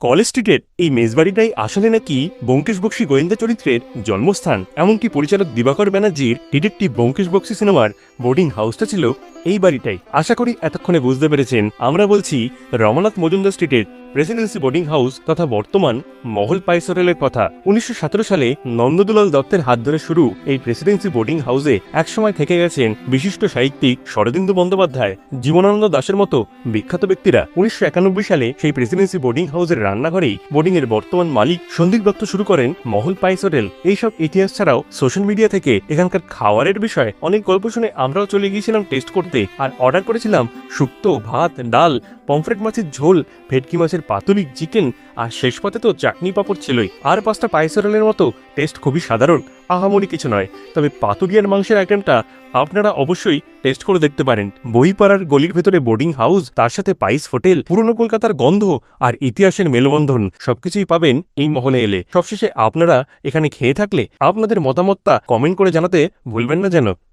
College স্ট্রিটের এই মেজবাড়িটাই আসলে নাকি ব্যোমকেশ বক্সী গোয়েন্দা চরিত্রের জন্মস্থান। এমনকি পরিচালক দিবাকর ব্যানার্জির ডিটেকটিভ ব্যোমকেশ বক্সী সিনেমার বোর্ডিং হাউসটা ছিল এই বাড়িটাই। আশা করি এতক্ষণে বুঝতে পেরেছেন আমরা বলছি রমানাথ মজুমদার স্ট্রিটের প্রেসিডেন্সি বোর্ডিং হাউস তথা বর্তমান মহল পাইসরেলের কথা। 1917 সালে নন্দদুলাল দত্তের হাত ধরে শুরু এই প্রেসিডেন্সি বোর্ডিং হাউসে একসময় থেকে গেছেন বিশিষ্ট সাহিত্যিক শরদিন্দু বন্দ্যোপাধ্যায়, জীবনানন্দ দাশের মতো বিখ্যাত ব্যক্তিরা। 1991 সালে সেই প্রেসিডেন্সি বোর্ডিং হাউসের রান্নাঘরেই বোর্ডিং এর বর্তমান মালিক সন্দীপ দত্ত শুরু করেন মহল পাইসরেল। এইসব ইতিহাস ছাড়াও সোশ্যাল মিডিয়া থেকে এখানকার খাওয়ারের বিষয়ে অনেক গল্প শুনে আমরাও চলে গিয়েছিলাম টেস্ট করতে, আর অর্ডার করেছিলাম শুক্তো, ভাত, ডাল, পমফ্রেট মাছের ঝোল, ভেটকি মাছের পাতুলি, চিকেন, আর শেষ পাতে তো চাটনি পাপড় ছিলই। আর পাঁচটা পাইসরেলের মতো টেস্ট খুবই সাধারণ, আহামরি কিছু নয়। তবে পাতুরিয়ার মাংসের আইটেমটা আপনারা অবশ্যই টেস্ট করে দেখতে পারেন। বইপাড়ার গলির ভেতরে বোর্ডিং হাউস, তার সাথে পাইস হোটেল, পুরনো কলকাতার গন্ধ আর ইতিহাসের মেলবন্ধন সবকিছুই পাবেন এই মহলে এলে। সবশেষে আপনারা এখানে খেয়ে থাকলে আপনাদের মতামতটা কমেন্ট করে জানাতে ভুলবেন না যেন।